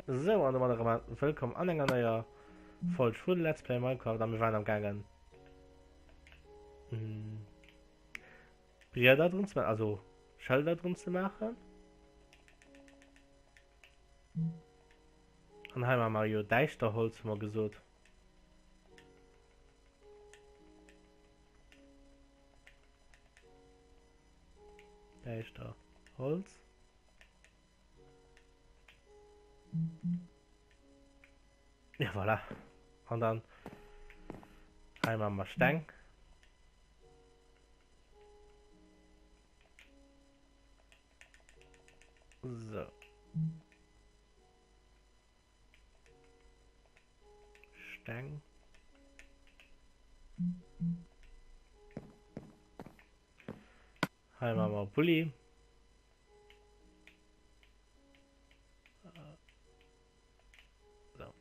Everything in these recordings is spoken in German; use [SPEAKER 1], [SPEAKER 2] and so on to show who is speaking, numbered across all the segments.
[SPEAKER 1] So, an willkommen an enger neuer voll Schul Let's Play Minecraft, wir waren am Gangen. Bier da drin zu machen, also Schalter drin zu machen. Und haben wir Mario Deichterholz mal gesucht. Deichterholz. Ja, voilà. Und dann haben wir mal Stein. So. Stein. Haben wir mal Bulli. So.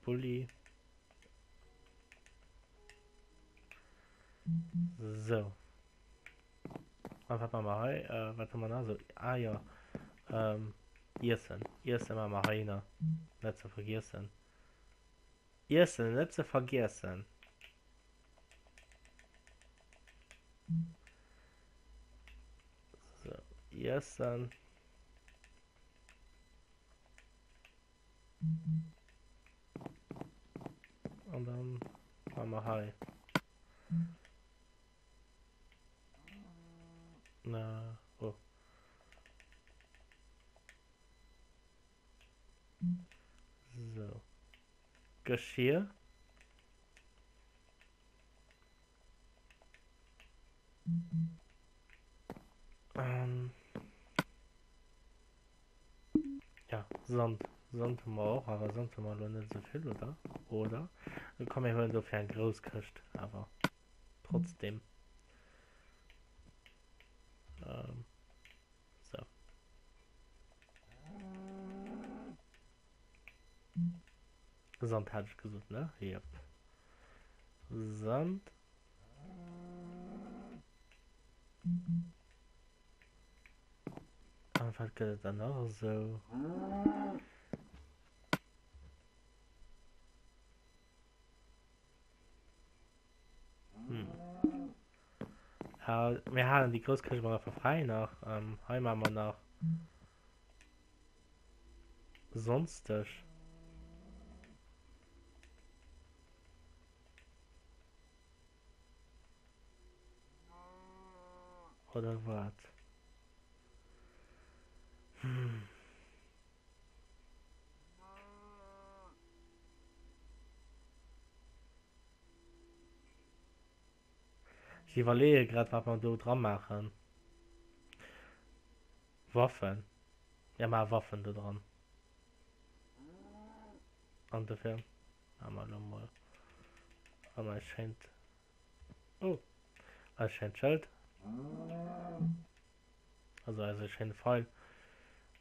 [SPEAKER 1] Bulli. So. Was hat man mal? Was haben wir da so? Ah ja. Irsen mal rein. Nicht zu vergessen. Irsen, nicht zu vergessen. So, Irsen. Und dann machen wir rein. Na, oh. So. Geschirr. Ja, Sand. Sand haben wir auch, aber Sand haben wir noch nicht so viel, oder? Oder? Dann kann man insofern groß kriegt, aber trotzdem. So. Sand hatte ich gesucht, ne? Hier. Sand. Und was geht dann noch so? Ja, wir haben die Großküche mal frei nach. Heim haben wir nach. Sonstig. Oder was? Ich überlege gerade, was wir da dran machen. Waffen. Ja, mal Waffen da dran. Und dafür haben wir nochmal. Aber es scheint. Oh. Es scheint Schild. Also es scheint Pfeil.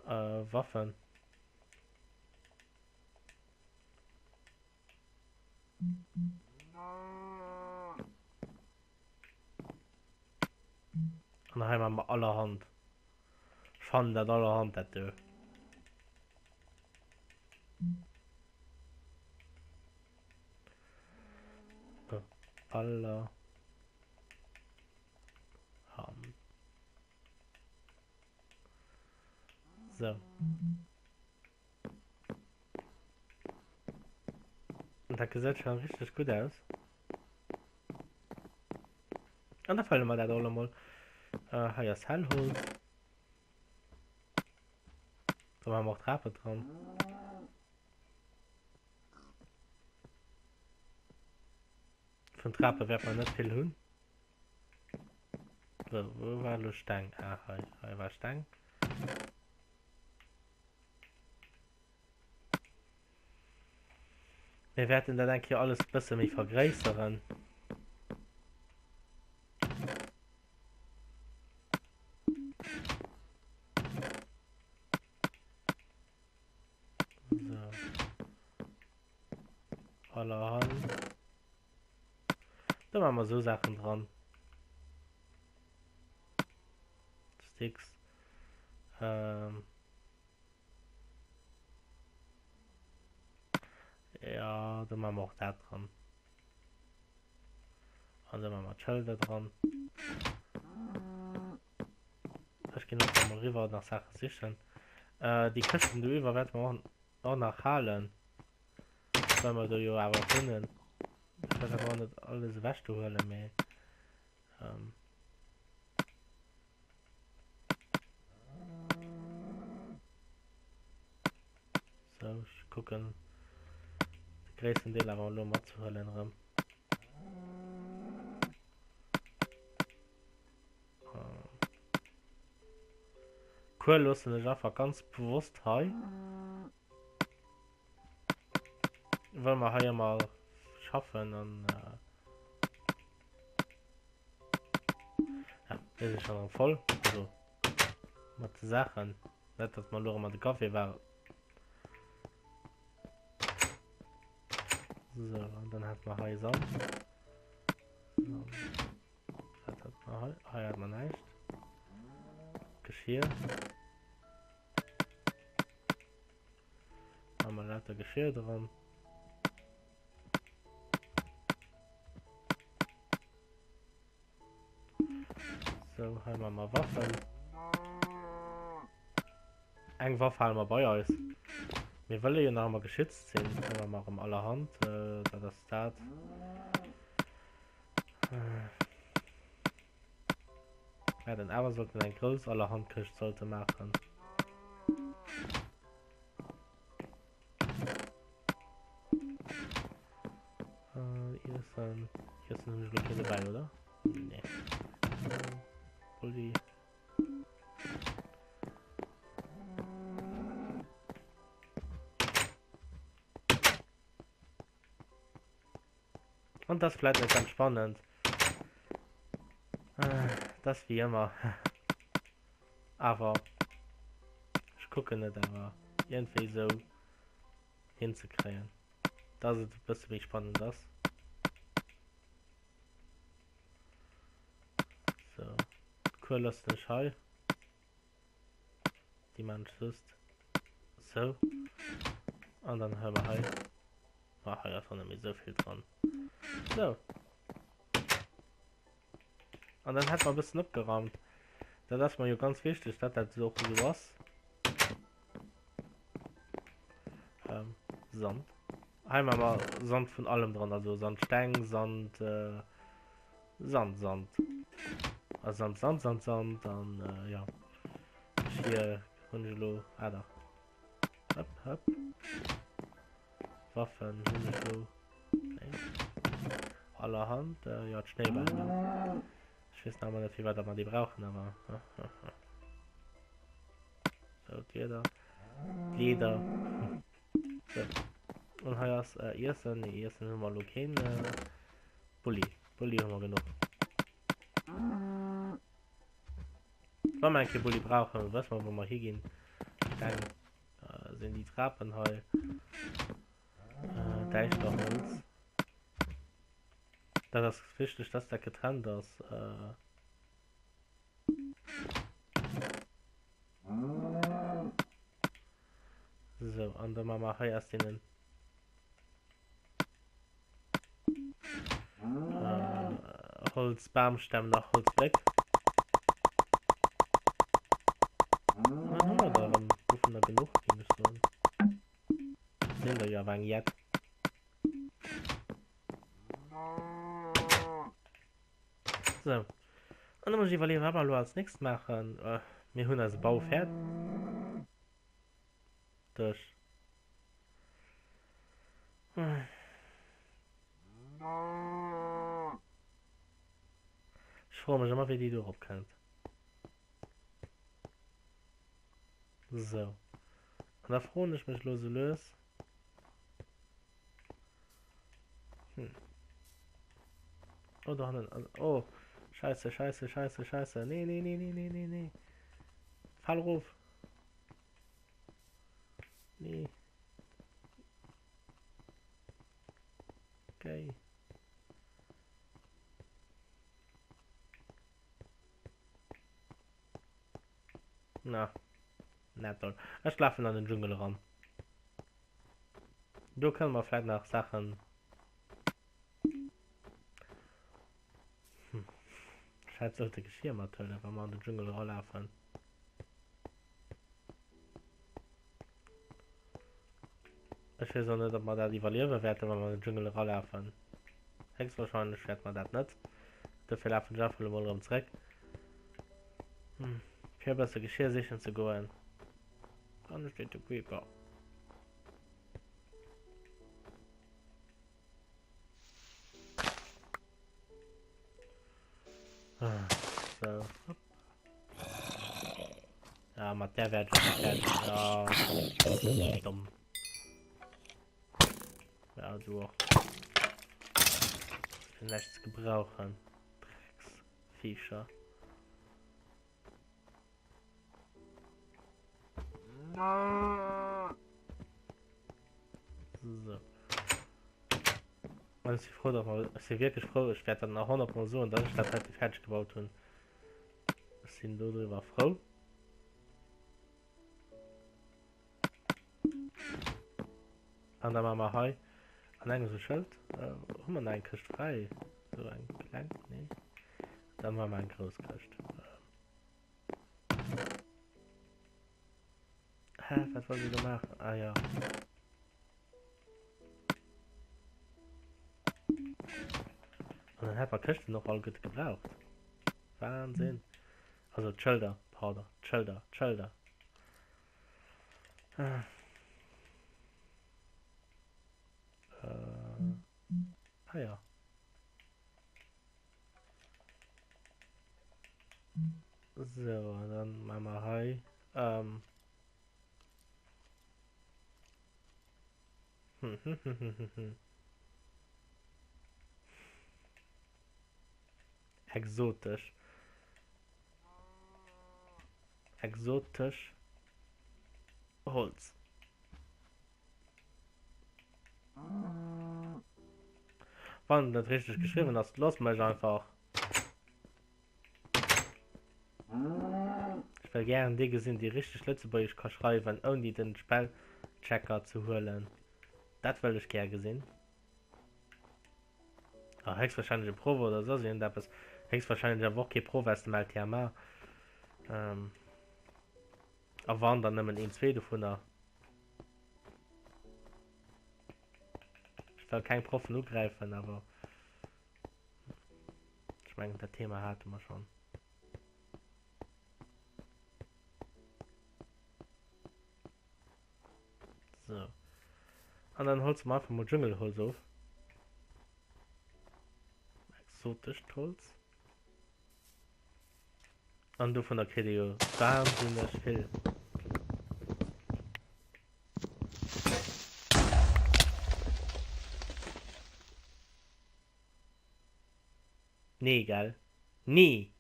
[SPEAKER 1] Waffen. Und dann haben wir allerhand. Fand das allerhand das da. Allerhand. So. Und das sieht schon richtig gut aus. Und da fallen wir das alle mal. Hier ist Hellholz. Da haben wir auch Treppe dran. Von Treppe wird man nicht viel hin. So, wo war der Stein? Ah, hier war Stein. Wir werden dann denke ich alles ein bisschen mehr vergrößern. So. Allerhand. Da machen wir so Sachen dran. Sticks. Ja, dann machen wir auch da dran. Und dann machen wir Schilder dran. Ich gehe noch mal rüber nach Sachen sichern. Die Kisten drüber werden wir auch noch halen. Wenn wir da ja aber finden. Ich weiß aber nicht alles wegzuholen mehr. So, ich gucken. Den größten Teil aber nur mal zu holen. Cool, lassen ich einfach ganz bewusst hier. Wollen wir hier mal schaffen und ja, wir sind schon voll. Also, mit Sachen. Nicht, dass man nur mal den Kaffee war. So, und dann hat man hier Sand. So. Das hat man hier. Hier hat man nicht. Geschirr. Haben wir lauter Geschirr dran. So, haben wir mal Waffen. Eine Waffe haben wir bei uns. Wir wollen ja noch mal geschützt sein. Können wir machen allerhand. Da das Start. Ja, dann aber sollten wir ein groß allerhand Kist sollte machen. Hier ist ein Glück dabei, oder? Nee. Pulli. Und das bleibt jetzt ganz spannend. Das wie immer. Aber ich gucke nicht, aber irgendwie so hinzukriegen. Das ist ein bisschen spannend, das. So. Cool, lass den Schall. Die man schüsst. So. Und dann hören wir halt. Ach, ja, von nämlich so viel dran. So. Und dann hat man ein bisschen abgeräumt. Das ist mir ja ganz wichtig, dass das so was. Sand. Einmal mal Sand von allem dran, also Sandstein, Sand, Sand. Also Sand, dann, ja. Hier, Hundelo, da. Hopp. Waffen, Hundelo. Allerhand, ja, Schneeball. Ich weiß noch mal nicht, wie weit man die brauchen, aber. So, Leder. So. Und hier ist ersten mal okay. Bulli haben wir genug. Wenn wir einen Bulli brauchen, was wir, wo wir hier gehen, dann sind die Trappen hier. Da ist doch Holz. Das ist wichtig, dass der getrennt ist. So, und dann machen wir hier erst den Holzbaumstämme nach Holz weg. Und dann haben wir da, dann rufen wir genug, die müssen sind wir ja wegen jetzt. So. Und dann muss ich überlegen, was wir als nächstes machen. Wir haben das Baupferd. Durch. Ich freue mich immer, wie die du kennt. So. Und da freue ich mich los. Oh, doch nicht. Oh. Scheiße. Nee. Fallruf. Nee. Okay. Na, nicht toll. Ich schlafe an den Dschungel ran. Du können wir vielleicht noch Sachen. Scheint sollte Geschirr mal toll, wenn wir an den Dschungel ranlaufen. Ich weiß auch nicht, ob man da die Verlierer werden, wenn wir in den Dschungel ranlaufen. Höchstwahrscheinlich wird man das nicht. Dafür laufen wir einfach mal zurück. Für besser Geschirr sichern zu gehen. Dann steht der Creeper. So. Ja, mit der wird ja dumm. Ja, du. Nichts gebrauchen. Drecksviecher. So. Man ist froh, dass man ist wirklich froh, ich werde dann nach 100 Mal so und dann ist das halt fertig gebaut und sind darüber froh. Und dann machen wir heu. An einem so Schild. Man einen kriegt frei. So ein klein, nee. Dann machen wir einen groß kriegt. Hä, was wollen wir da machen? Ah ja. Und dann hat man Kiste noch all gut gebraucht. Wahnsinn. Also Schilder, Powder, Schilder. Ah ja. So, dann machen wir hi. Exotisch. Holz. Wann das richtig geschrieben hast, lass mich einfach. Ich will gerne die sind, die richtig Lützeburg kann schreiben, ohne den Spellchecker zu holen. Das will ich gerne gesehen. Ah, höchstwahrscheinlich eine Probe oder so sehen, das ist höchstwahrscheinlich eine Woche Probe erst mal Thema. Aber waren dann nehmen ein zwei davon da. Ich will kein Prof nur greifen, aber ich meine, das Thema hatten wir schon. So. Und dann holst du mal vom Dschungelholz auf. Exotisch Holz. Und du von der Kette wahnsinnig viel. Nee, geil. Nie.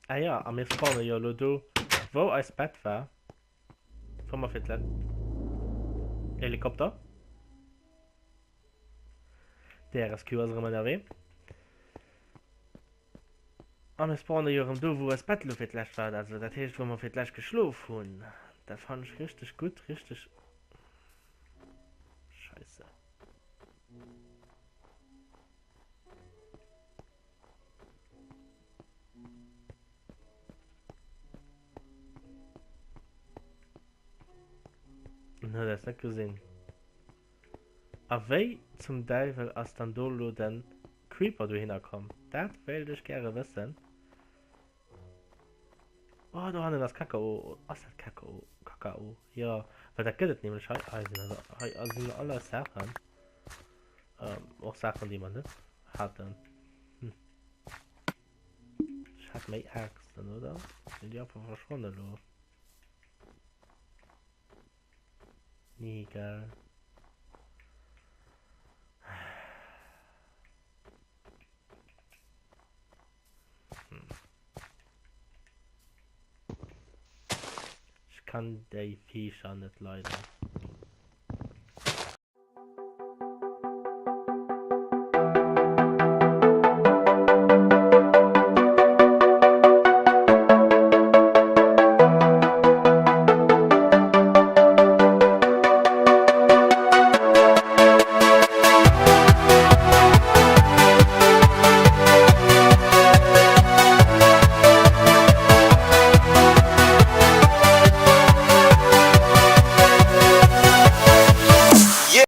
[SPEAKER 1] Ah ja, am mir spawnen ja Lodo. Wo als Bett war. Komm mal fit. Helikopter. Der ist QS immer erwähnt. Am mir spawnen ja du, wo als Bett fit war. Also, das heißt, wo man fit geschlafen haben. Das fand ich richtig gut, richtig. Scheiße. Na, das nicht gesehen. Aber wie zum Teufel als dann Dolo den Creeper du hinkommen? Das will ich gerne wissen. Oh, da haben wir das Kakao. Was ist das Kakao? Kakao. Ja, weil da geht es nämlich halt. Also alle Sachen. Auch Sachen, die man nicht hat. Ich hatte mehr Äxte, oder? Sind die einfach verschwunden, oder? Nee, geil. Ich kann die Viecher nicht leiden.